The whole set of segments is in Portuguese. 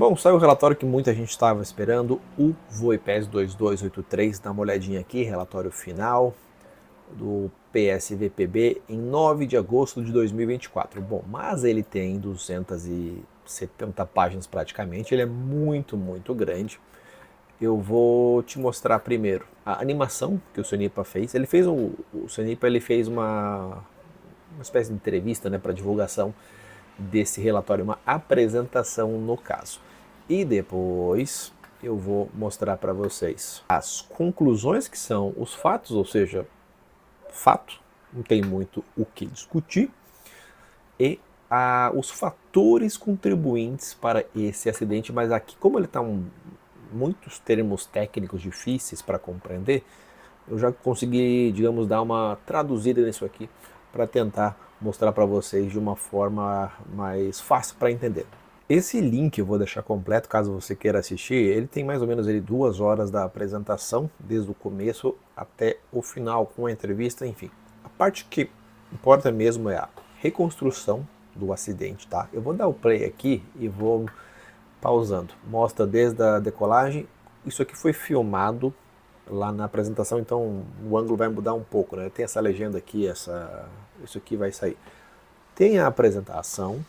Bom, saiu o relatório que muita gente estava esperando, o VoiPES 2283, dá uma olhadinha aqui, relatório final do PSVPB em 9 de agosto de 2024. Bom, mas ele tem 270 páginas praticamente, ele é muito, muito grande. Eu vou te mostrar primeiro a animação que o Sonipa fez. Ele fez o Sonipa ele fez uma espécie de entrevista, né, para divulgação desse relatório, uma apresentação no caso. E depois eu vou mostrar para vocês as conclusões, que são os fatos, ou seja, fato, não tem muito o que discutir, e os fatores contribuintes para esse acidente, mas aqui, como ele está muitos termos técnicos difíceis para compreender, eu já consegui, digamos, dar uma traduzida nisso aqui para tentar mostrar para vocês de uma forma mais fácil para entender. Esse link eu vou deixar completo caso você queira assistir. Ele tem mais ou menos 2 horas da apresentação, desde o começo até o final, com a entrevista, enfim. A parte que importa mesmo é a reconstrução do acidente, tá? Eu vou dar o play aqui e vou pausando. Mostra desde a decolagem. Isso aqui foi filmado lá na apresentação, então o ângulo vai mudar um pouco, né? Tem essa legenda aqui, isso aqui vai sair. Tem a apresentação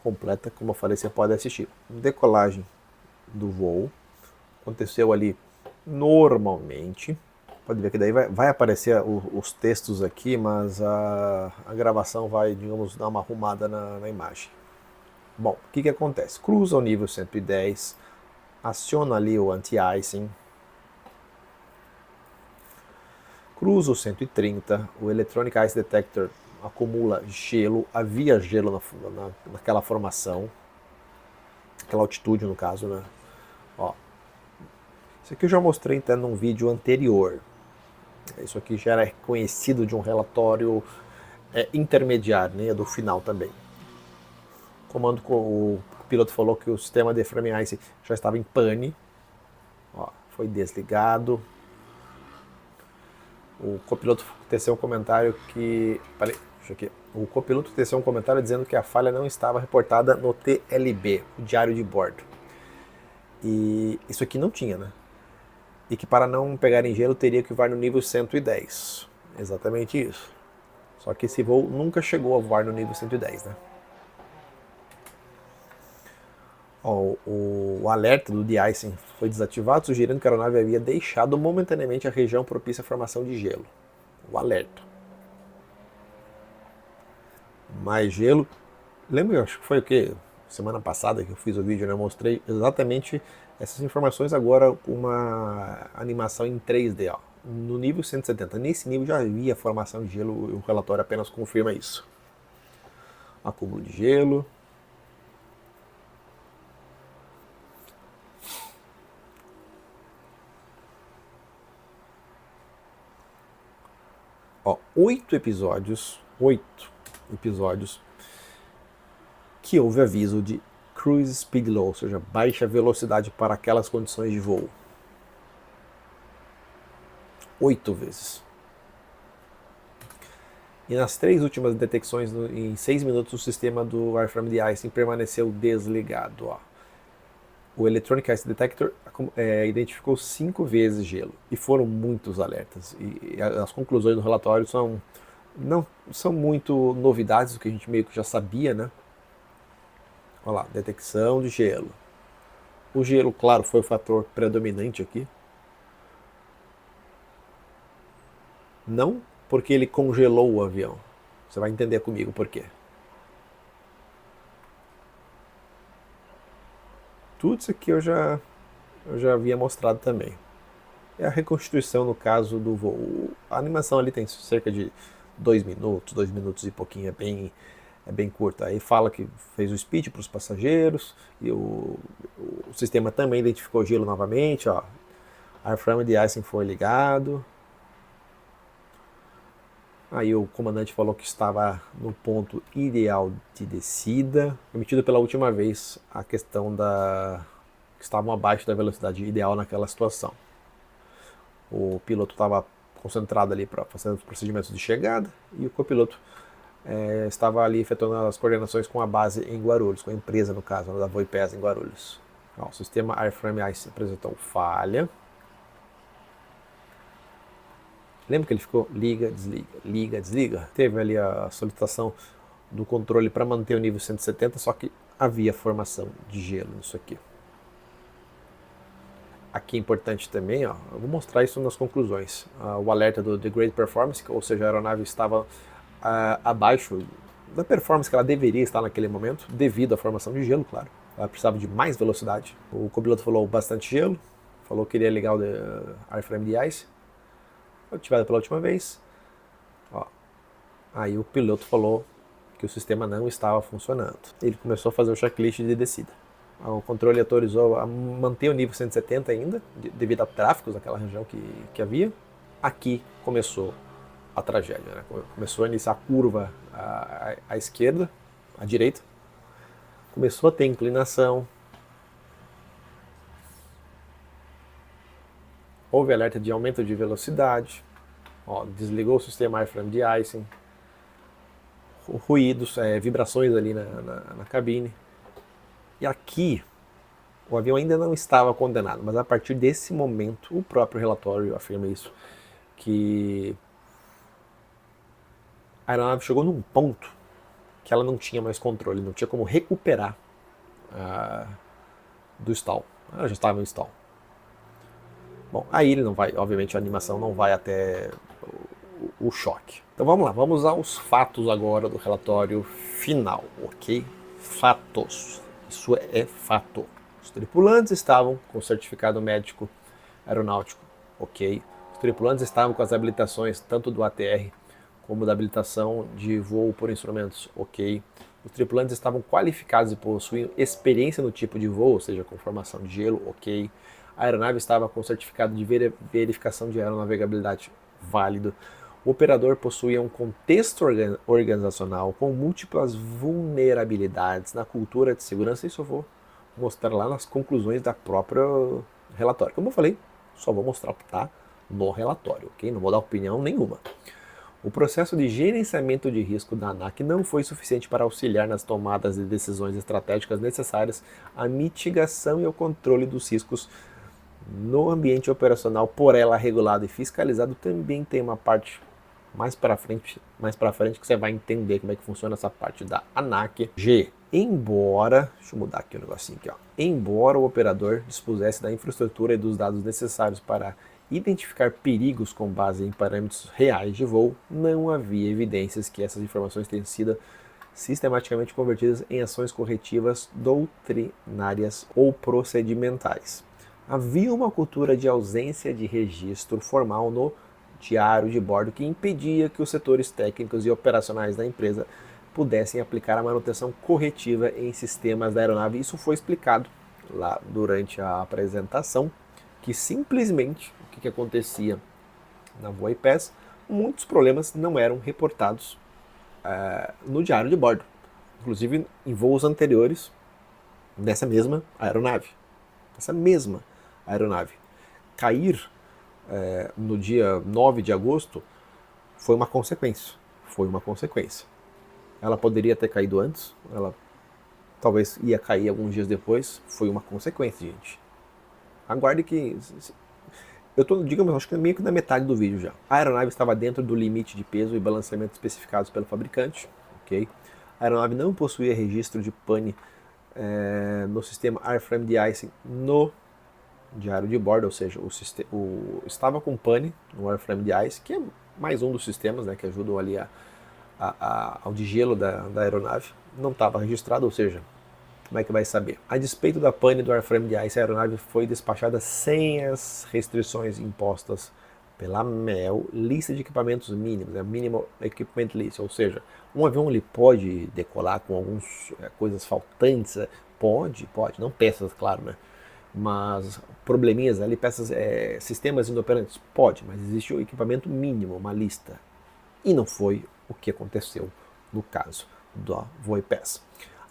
completa, como eu falei, você pode assistir. Decolagem do voo aconteceu ali normalmente. Pode ver que daí vai aparecer os textos aqui, mas a gravação vai, digamos, dar uma arrumada na imagem. Bom, o que acontece? Cruza o nível 110, aciona ali o anti-icing, cruza o 130, o Electronic Ice Detector acumula gelo, havia gelo naquela formação, aquela altitude no caso, né? Ó, isso aqui eu já mostrei até num vídeo anterior. Isso aqui já era conhecido de um relatório intermediário, né, do final também. Comando com o piloto falou que o sistema de frame ice já estava em pane. Ó, foi desligado. O copiloto teceu um comentário que... Peraí, deixa aqui. O copiloto teceu um comentário dizendo que a falha não estava reportada no TLB, o diário de bordo. E isso aqui não tinha, né? E que para não pegar em gelo teria que voar no nível 110. Exatamente isso. Só que esse voo nunca chegou a voar no nível 110, né? Ó, o alerta do de-icing foi desativado, sugerindo que a aeronave havia deixado momentaneamente a região propícia à formação de gelo. O alerta. Mais gelo. Lembra, acho que foi o quê? Semana passada que eu fiz o vídeo, né? Eu mostrei exatamente essas informações agora com uma animação em 3D, ó. No nível 170. Nesse nível já havia formação de gelo, o relatório apenas confirma isso. Acúmulo de gelo. Ó, 8 episódios que houve aviso de cruise speed low, ou seja, baixa velocidade para aquelas condições de voo. 8 vezes. E nas 3 últimas detecções, em 6 minutos, o sistema do Wireframe de-icing permaneceu desligado. Ó. O Electronic Ice Detector identificou 5 vezes gelo. E foram muitos alertas. E as conclusões do relatório não são muito novidades, do que a gente meio que já sabia, né? Olha lá, detecção de gelo. O gelo, claro, foi o fator predominante aqui. Não porque ele congelou o avião. Você vai entender comigo por quê. Tudo isso aqui eu já havia mostrado também. É a reconstituição no caso do voo. A animação ali tem cerca de 2 minutos e pouquinho, é bem curta. Aí fala que fez o speech para os passageiros, e o sistema também identificou gelo novamente, ó. Airframe de icing foi ligado. Aí o comandante falou que estava no ponto ideal de descida, emitido pela última vez a questão que estavam abaixo da velocidade ideal naquela situação. O piloto estava concentrado ali para fazer os procedimentos de chegada, e o copiloto estava ali efetuando as coordenações com a base em Guarulhos, com a empresa no caso, da VoiPES em Guarulhos. Ó, o sistema Airframe Ice apresentou falha. Lembra que ele ficou liga, desliga? Teve ali a solicitação do controle para manter o nível 170, só que havia formação de gelo nisso aqui. Aqui é importante também, ó, eu vou mostrar isso nas conclusões. O alerta do Degrade Performance, ou seja, a aeronave estava abaixo da performance que ela deveria estar naquele momento, devido à formação de gelo, claro. Ela precisava de mais velocidade. O copiloto falou bastante gelo, falou que iria ligar o Airframe de Ice. Foi ativado pela última vez. Ó. Aí o piloto falou que o sistema não estava funcionando. Ele começou a fazer o checklist de descida. O controle autorizou a manter o nível 170 ainda, devido a tráfegos naquela região que havia. Aqui começou a tragédia, né? Começou a iniciar a curva à esquerda, à direita. Começou a ter inclinação. Houve alerta de aumento de velocidade. Ó, desligou o sistema Airframe de Icing. Ruídos, vibrações ali na cabine. E aqui, o avião ainda não estava condenado, mas a partir desse momento, o próprio relatório afirma isso, que a aeronave chegou num ponto que ela não tinha mais controle, não tinha como recuperar do stall. Ela já estava em stall. Bom, aí ele não vai, obviamente a animação não vai até o choque. Então vamos lá, vamos aos fatos agora do relatório final, ok? Fatos. Isso é fato. Os tripulantes estavam com certificado médico aeronáutico, ok? Os tripulantes estavam com as habilitações tanto do ATR como da habilitação de voo por instrumentos, ok? Os tripulantes estavam qualificados e possuíam experiência no tipo de voo, ou seja, com formação de gelo, ok? A aeronave estava com certificado de verificação de aeronavegabilidade válido. O operador possuía um contexto organizacional com múltiplas vulnerabilidades na cultura de segurança. Isso eu vou mostrar lá nas conclusões da própria relatório. Como eu falei, só vou mostrar o que está no relatório, ok? Não vou dar opinião nenhuma. O processo de gerenciamento de risco da ANAC não foi suficiente para auxiliar nas tomadas de decisões estratégicas necessárias à mitigação e ao controle dos riscos no ambiente operacional. Por ela regulado e fiscalizado, também tem uma parte mais para frente que você vai entender como é que funciona essa parte da ANAC. Embora, deixa eu mudar aqui o negocinho aqui, ó. Embora o operador dispusesse da infraestrutura e dos dados necessários para identificar perigos com base em parâmetros reais de voo, não havia evidências que essas informações tenham sido sistematicamente convertidas em ações corretivas doutrinárias ou procedimentais. Havia uma cultura de ausência de registro formal no diário de bordo que impedia que os setores técnicos e operacionais da empresa pudessem aplicar a manutenção corretiva em sistemas da aeronave. Isso foi explicado lá durante a apresentação, que simplesmente o que acontecia na VoiPass, muitos problemas não eram reportados no diário de bordo, inclusive em voos anteriores dessa mesma aeronave. Cair no dia 9 de agosto foi uma consequência. Ela poderia ter caído antes, ela talvez ia cair alguns dias depois, foi uma consequência, gente. Aguarde que... Eu estou, digamos, acho que meio que na metade do vídeo já. A aeronave estava dentro do limite de peso e balanceamento especificados pelo fabricante, ok? A aeronave não possuía registro de pane no sistema Airframe de Icing no diário de bordo, ou seja, estava com pane no Airframe de Ice, que é mais um dos sistemas, né, que ajudam ali ao degelo da aeronave. Não estava registrado, ou seja, como é que vai saber? A despeito da pane do Airframe de Ice, a aeronave foi despachada sem as restrições impostas pela MEL, lista de equipamentos mínimos, Minimal Equipment List, ou seja, um avião ele pode decolar com algumas coisas faltantes, pode, não peças, claro, né? Mas probleminhas ali, peças, sistemas inoperantes, pode, mas existe o equipamento mínimo, uma lista. E não foi o que aconteceu no caso da VoiPass.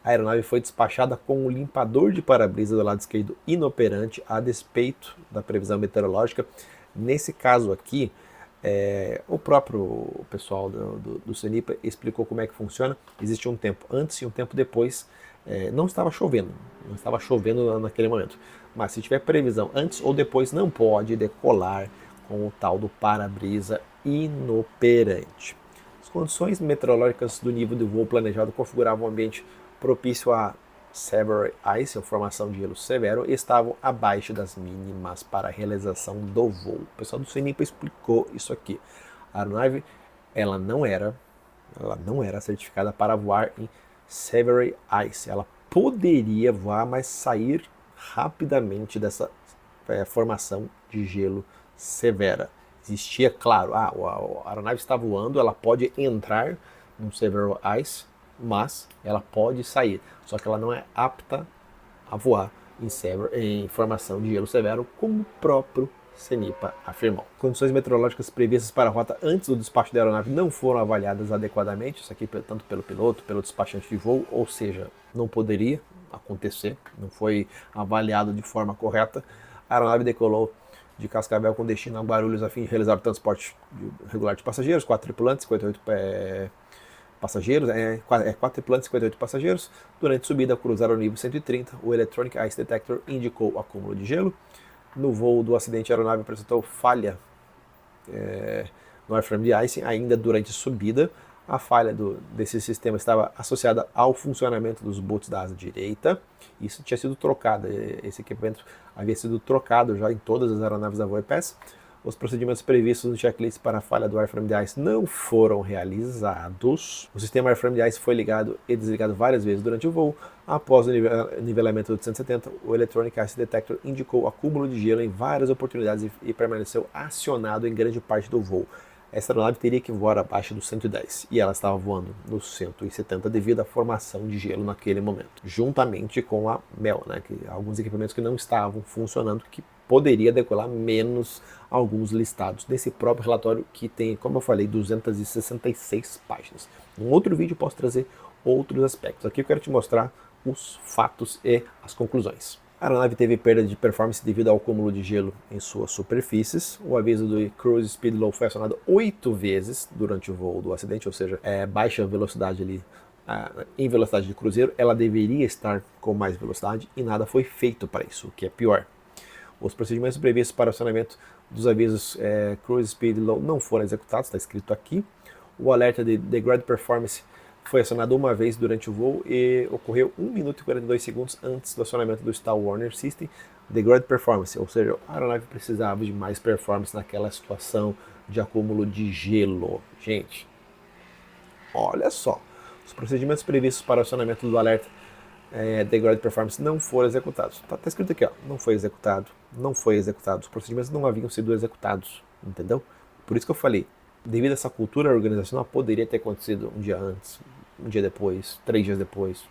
A aeronave foi despachada com um limpador de para-brisa do lado esquerdo inoperante, a despeito da previsão meteorológica. Nesse caso aqui, o próprio pessoal do CENIPA explicou como é que funciona. Existe um tempo antes e um tempo depois não estava chovendo naquele momento. Mas se tiver previsão antes ou depois, não pode decolar com o tal do para-brisa inoperante. As condições meteorológicas do nível do voo planejado configuravam um ambiente propício a severe ice, a formação de gelo severo, e estavam abaixo das mínimas para a realização do voo. O pessoal do CNIPA explicou isso aqui. A aeronave ela não era certificada para voar em severe ice. Ela poderia voar, mas sair rapidamente dessa formação de gelo severa. Existia, claro, a aeronave está voando, ela pode entrar no severe ice, mas ela pode sair. Só que ela não é apta a voar em formação de gelo severo, como o próprio CNIPA afirmou. Condições meteorológicas previstas para a rota antes do despacho da aeronave não foram avaliadas adequadamente, isso aqui tanto pelo piloto, pelo despachante de voo, ou seja, não poderia acontecer, não foi avaliado de forma correta. A aeronave decolou de Cascavel com destino a Guarulhos a fim de realizar o transporte regular de passageiros, 4 tripulantes, 58 passageiros, 4 tripulantes e 58 passageiros. Durante a subida, cruzaram o nível 130, o Electronic Ice Detector indicou acúmulo de gelo. No voo do acidente, a aeronave apresentou falha no airframe de icing ainda durante a subida. A falha desse sistema estava associada ao funcionamento dos bolts da asa direita. Isso tinha sido trocado, esse equipamento havia sido trocado já em todas as aeronaves da VoiPass. Os procedimentos previstos no checklist para a falha do airframe de ice não foram realizados. O sistema airframe de ice foi ligado e desligado várias vezes durante o voo. Após o nivelamento de 170, o Electronic Ice Detector indicou acúmulo de gelo em várias oportunidades e permaneceu acionado em grande parte do voo. Essa aeronave teria que voar abaixo do 110 e ela estava voando no 170 devido à formação de gelo naquele momento, juntamente com a MEL, que alguns equipamentos que não estavam funcionando, que poderia decolar menos alguns listados nesse próprio relatório que tem, como eu falei, 266 páginas. Num outro vídeo eu posso trazer outros aspectos. Aqui eu quero te mostrar os fatos e as conclusões. A aeronave teve perda de performance devido ao acúmulo de gelo em suas superfícies. O aviso do Cruise Speed Low foi acionado 8 vezes durante o voo do acidente, ou seja, baixa velocidade ali em velocidade de cruzeiro. Ela deveria estar com mais velocidade e nada foi feito para isso, o que é pior. Os procedimentos previstos para o acionamento dos avisos Cruise Speed Low não foram executados, está escrito aqui. O alerta de Degrade Performance foi acionado uma vez durante o voo e ocorreu 1 minuto e 42 segundos antes do acionamento do Stall Warning System Degrade Performance, ou seja, a aeronave precisava de mais performance naquela situação de acúmulo de gelo. Gente, olha só, os procedimentos previstos para o acionamento do alerta Degrade Performance não foram executados. Está escrito aqui, ó, não foi executado, os procedimentos não haviam sido executados, entendeu? Por isso que eu falei, devido a essa cultura organizacional, poderia ter acontecido um dia antes, um dia depois, 3 dias depois,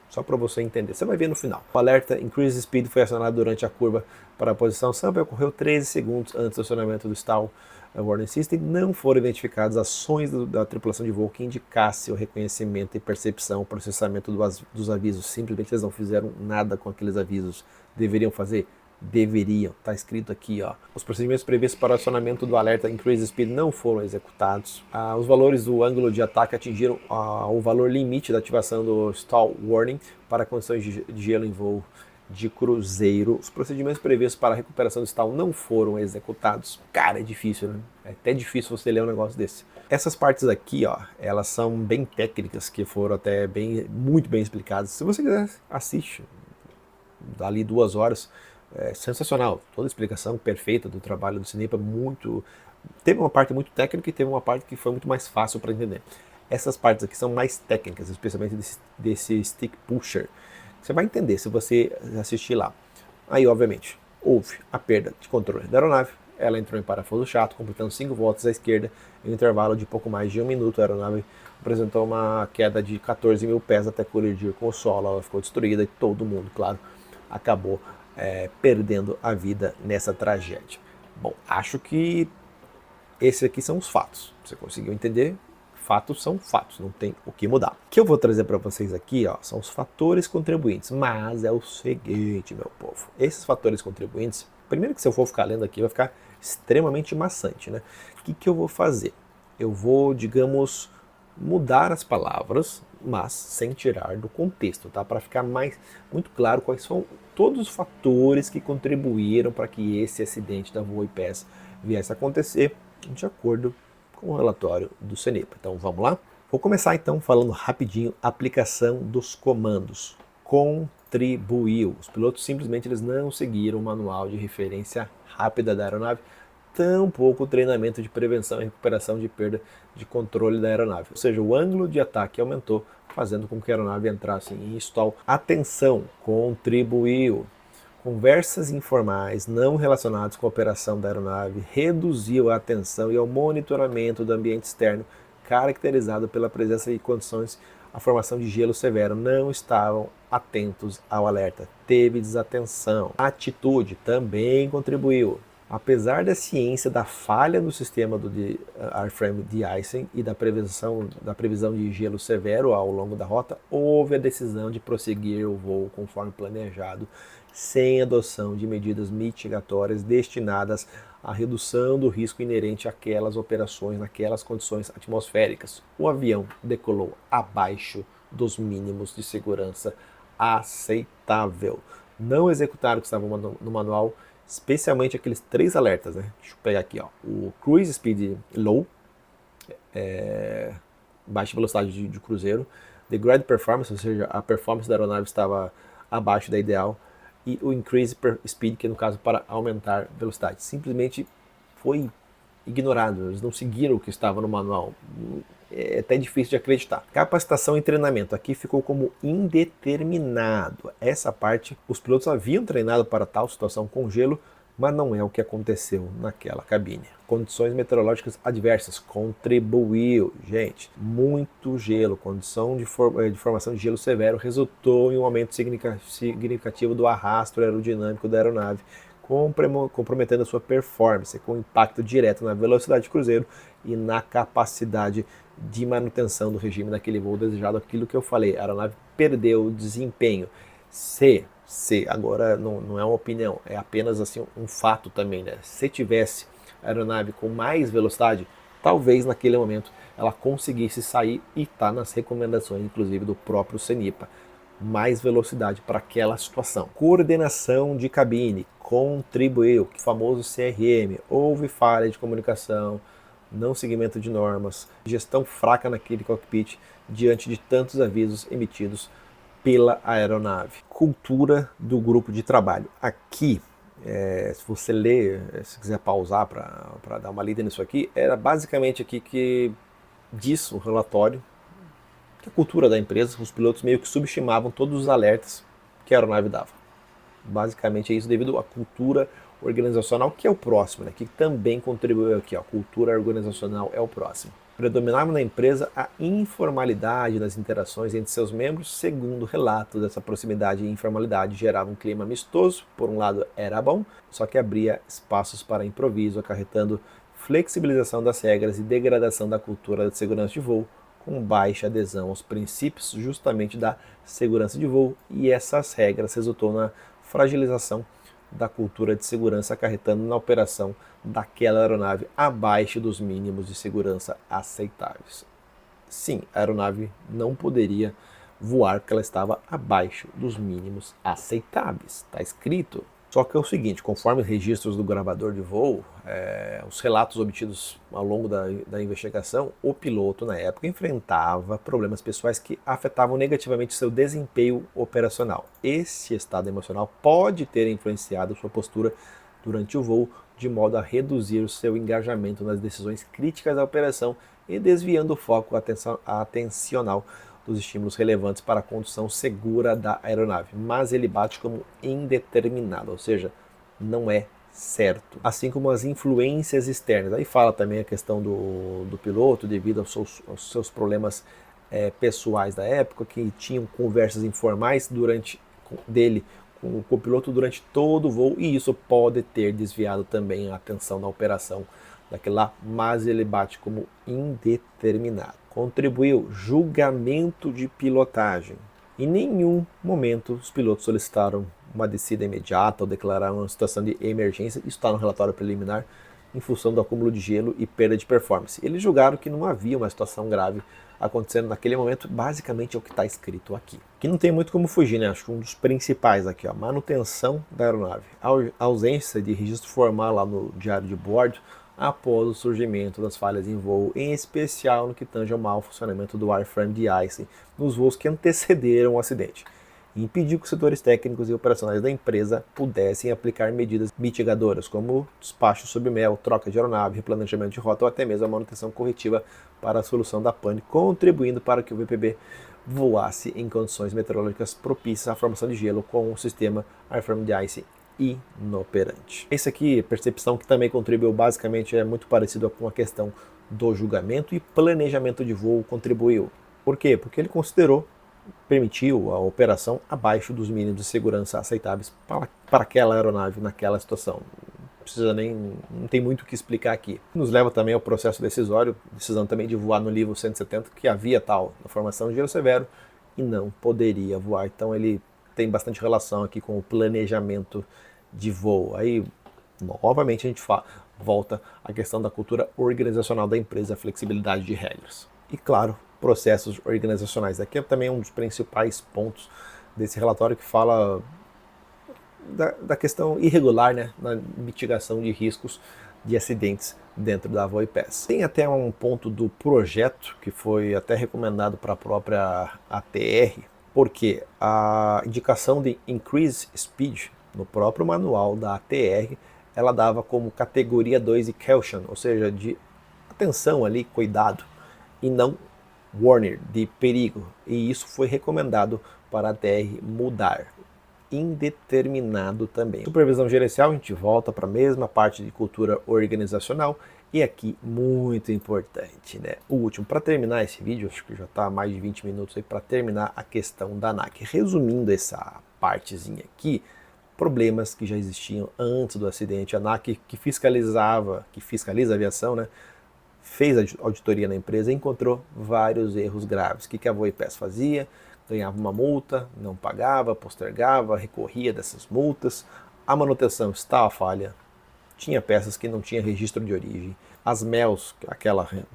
só para você entender. Você vai ver no final. O alerta Increase Speed foi acionado durante a curva para a posição SAMP e ocorreu 13 segundos antes do acionamento do Stall Warning System. Não foram identificadas ações da tripulação de voo que indicassem o reconhecimento e percepção, o processamento dos avisos. Simplesmente eles não fizeram nada com aqueles avisos. Deveriam fazer? Deveriam, está escrito aqui, ó. Os procedimentos previstos para o acionamento do alerta Increase Speed não foram executados. Os valores do ângulo de ataque atingiram o valor limite da ativação do Stall Warning para condições de gelo em voo de cruzeiro. Os procedimentos previstos para a recuperação do stall não foram executados. Cara, é difícil, né? É até difícil você ler um negócio desse. Essas partes aqui, ó, elas são bem técnicas, que foram até muito bem explicadas. Se você quiser, assiste. Dali 2 horas. É sensacional, toda a explicação perfeita do trabalho do CNIPA, teve uma parte muito técnica e teve uma parte que foi muito mais fácil para entender. Essas partes aqui são mais técnicas, especialmente desse stick pusher. Você vai entender se você assistir lá. Aí, obviamente, houve a perda de controle da aeronave, ela entrou em parafuso chato, completando 5 voltas à esquerda, em um intervalo de pouco mais de 1 minuto. A aeronave apresentou uma queda de 14 mil pés até colidir com o solo, ela ficou destruída e todo mundo, claro, acabou perdendo a vida nessa tragédia. Bom, acho que esses aqui são os fatos. Você conseguiu entender? Fatos são fatos, não tem o que mudar. O que eu vou trazer para vocês aqui, ó, são os fatores contribuintes, mas é o seguinte, meu povo. Esses fatores contribuintes, primeiro que se eu for ficar lendo aqui, vai ficar extremamente maçante, né? O que eu vou fazer? Eu vou, digamos, mudar as palavras, mas sem tirar do contexto, tá? Para ficar muito claro quais são todos os fatores que contribuíram para que esse acidente da VoiPass viesse a acontecer, de acordo com o relatório do CENIPA. Então vamos lá? Vou começar então falando rapidinho a aplicação dos comandos. Contribuiu. Os pilotos simplesmente eles não seguiram o manual de referência rápida da aeronave, tampouco o treinamento de prevenção e recuperação de perda de controle da aeronave. Ou seja, o ângulo de ataque aumentou, fazendo com que a aeronave entrasse em stall. Atenção, contribuiu. Conversas informais não relacionadas com a operação da aeronave reduziu a atenção e ao monitoramento do ambiente externo, caracterizado pela presença de condições a formação de gelo severo. Não estavam atentos ao alerta. Teve desatenção. Atitude também contribuiu. Apesar da ciência da falha no sistema do airframe de-icing e da previsão de gelo severo ao longo da rota, houve a decisão de prosseguir o voo conforme planejado, sem adoção de medidas mitigatórias destinadas à redução do risco inerente àquelas operações naquelas condições atmosféricas. O avião decolou abaixo dos mínimos de segurança aceitável. Não executaram o que estava no manual, especialmente aqueles 3 alertas, né? Deixa eu pegar aqui, ó. O Cruise Speed Low, baixa velocidade de cruzeiro, Degrade Performance, ou seja, a performance da aeronave estava abaixo da ideal, e o Increase Speed, que é no caso para aumentar velocidade. Simplesmente foi ignorado, eles não seguiram o que estava no manual. É até difícil de acreditar. Capacitação e treinamento, aqui ficou como indeterminado. Essa parte, os pilotos haviam treinado para tal situação com gelo, mas não é o que aconteceu naquela cabine. Condições meteorológicas adversas, contribuiu, gente, muito gelo, condição de formação de gelo severo resultou em um aumento significativo do arrasto aerodinâmico da aeronave, comprometendo a sua performance, com impacto direto na velocidade de cruzeiro e na capacidade de manutenção do regime daquele voo desejado. Aquilo que eu falei, a aeronave perdeu o desempenho. Agora não é uma opinião, é apenas assim um fato também, né? Se tivesse a aeronave com mais velocidade, talvez naquele momento ela conseguisse sair, e está nas recomendações, inclusive do próprio CENIPA, mais velocidade para aquela situação. Coordenação de cabine, contribuiu, o famoso CRM, houve falha de comunicação, não seguimento de normas, gestão fraca naquele cockpit diante de tantos avisos emitidos pela aeronave. Cultura do grupo de trabalho. Aqui, se você ler, se quiser pausar para dar uma lida nisso aqui, era basicamente aqui que diz o relatório que a cultura da empresa, os pilotos meio que subestimavam todos os alertas que a aeronave dava. Basicamente é isso, devido à cultura organizacional, que é o próximo, né? Que também contribuiu aqui, ó, cultura organizacional é o próximo. Predominava na empresa a informalidade nas interações entre seus membros. Segundo relatos, essa proximidade e informalidade gerava um clima amistoso. Por um lado era bom, só que abria espaços para improviso, acarretando flexibilização das regras e degradação da cultura de segurança de voo, com baixa adesão aos princípios justamente da segurança de voo, e essas regras resultou na fragilização da cultura de segurança, acarretando na operação daquela aeronave abaixo dos mínimos de segurança aceitáveis. Sim, a aeronave não poderia voar porque ela estava abaixo dos mínimos aceitáveis. Está escrito. Só que é o seguinte, conforme os registros do gravador de voo, os relatos obtidos ao longo da investigação, o piloto na época enfrentava problemas pessoais que afetavam negativamente seu desempenho operacional. Esse estado emocional pode ter influenciado sua postura durante o voo, de modo a reduzir o seu engajamento nas decisões críticas da operação e desviando o foco atencional dos estímulos relevantes para a condução segura da aeronave, mas ele bate como indeterminado, ou seja, não é certo. Assim como as influências externas. Aí fala também a questão do piloto, devido aos seus problemas pessoais da época, que tinham conversas informais dele com o piloto durante todo o voo, e isso pode ter desviado também a atenção da operação daquele lá, mas ele bate como indeterminado. Contribuiu julgamento de pilotagem. Em nenhum momento os pilotos solicitaram uma descida imediata ou declararam uma situação de emergência. Isso está no relatório preliminar. em função do acúmulo de gelo e perda de performance. Eles julgaram que não havia uma situação grave acontecendo naquele momento, basicamente é o que está escrito aqui. Que não tem muito como fugir, né? Acho que um dos principais aqui, ó, manutenção da aeronave. A ausência de registro formal lá no diário de bordo após o surgimento das falhas em voo, em especial no que tange ao mau funcionamento do wireframe de icing nos voos que antecederam o acidente. E impediu que os setores técnicos e operacionais da empresa pudessem aplicar medidas mitigadoras, como despacho sob mel, troca de aeronave, replanejamento de rota ou até mesmo a manutenção corretiva para a solução da pane, contribuindo para que o VPB voasse em condições meteorológicas propícias à formação de gelo com o sistema wireframe de icing inoperante. Esse aqui, percepção que também contribuiu basicamente, é muito parecido com a questão do julgamento e planejamento de voo contribuiu. Por quê? Porque ele permitiu a operação abaixo dos mínimos de segurança aceitáveis para aquela aeronave naquela situação. Não tem muito o que explicar aqui. Nos leva também ao processo decisório, decisão também de voar no livro 170, que havia tal na formação de gelo severo e não poderia voar. Então ele tem bastante relação aqui com o planejamento de voo. Aí, novamente, a gente volta à questão da cultura organizacional da empresa, a flexibilidade de regras. E, claro, processos organizacionais. Aqui é também um dos principais pontos desse relatório que fala da questão irregular, né, na mitigação de riscos de acidentes dentro da VoiPass. Tem até um ponto do projeto que foi até recomendado para a própria ATR, porque a indicação de Increase Speed no próprio manual da ATR, ela dava como categoria 2 de caution, ou seja, de atenção ali, cuidado, e não warning, de perigo. E isso foi recomendado para a ATR mudar. Indeterminado também. Supervisão gerencial, a gente volta para a mesma parte de cultura organizacional. E aqui, muito importante, né? O último, para terminar esse vídeo, acho que já está mais de 20 minutos aí, para terminar a questão da ANAC. Resumindo essa partezinha aqui, problemas que já existiam antes do acidente. A ANAC, que fiscaliza a aviação, né? Fez a auditoria na empresa e encontrou vários erros graves. O que a VoiPass fazia? Ganhava uma multa, não pagava, postergava, recorria dessas multas. A manutenção estava falha, tinha peças que não tinha registro de origem. As MELs,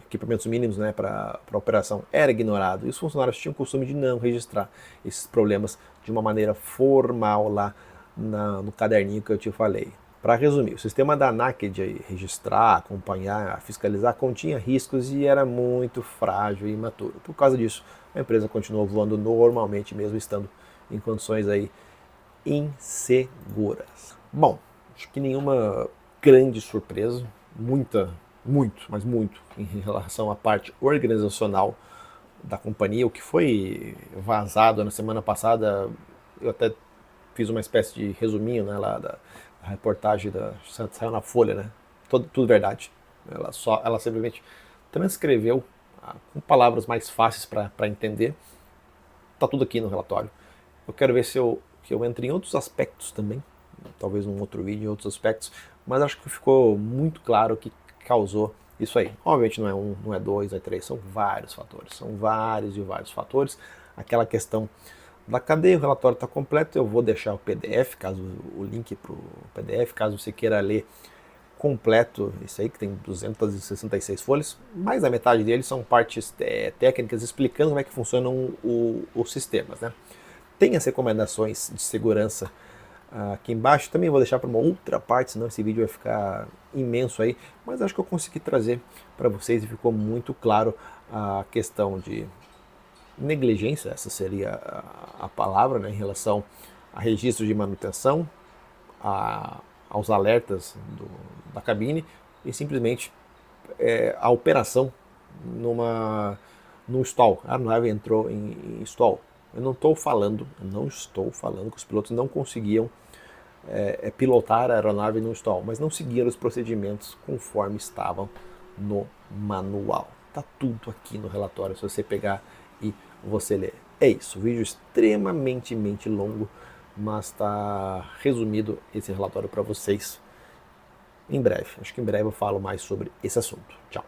equipamentos mínimos, né, para a operação, era ignorado. E os funcionários tinham o costume de não registrar esses problemas de uma maneira formal lá no caderninho que eu te falei. Para resumir, o sistema da ANAC de registrar, acompanhar, fiscalizar continha riscos e era muito frágil e imaturo. Por causa disso, a empresa continuou voando normalmente, mesmo estando em condições aí inseguras. Bom, acho que nenhuma grande surpresa, muito, em relação à parte organizacional da companhia. O que foi vazado na semana passada, eu até fiz uma espécie de resuminho, né, lá da reportagem saiu na Folha, né? Tudo verdade. Ela simplesmente transcreveu com palavras mais fáceis para entender. Tá tudo aqui no relatório. Eu quero ver se eu entro em outros aspectos também, talvez num outro vídeo, em outros aspectos, mas acho que ficou muito claro o que causou isso aí. Obviamente não é um, não é dois, não é três, são vários fatores, são vários e vários fatores. Aquela questão da cadeia, o relatório está completo, eu vou deixar o PDF, o link para o PDF, caso você queira ler completo, isso aí que tem 266 folhas, mais da metade deles são partes técnicas explicando como é que funcionam os sistemas, né? Tem as recomendações de segurança aqui embaixo, também vou deixar para uma outra parte, senão esse vídeo vai ficar imenso aí, mas acho que eu consegui trazer para vocês e ficou muito claro a questão de negligência, essa seria a palavra, né, em relação a registros de manutenção, aos alertas da cabine e simplesmente a operação no stall. A aeronave entrou em stall. Eu não estou falando que os pilotos não conseguiam pilotar a aeronave no stall, mas não seguiram os procedimentos conforme estavam no manual. Tá tudo aqui no relatório, se você pegar e você ler. É isso, vídeo extremamente longo, mas está resumido esse relatório para vocês em breve. Acho que em breve eu falo mais sobre esse assunto. Tchau.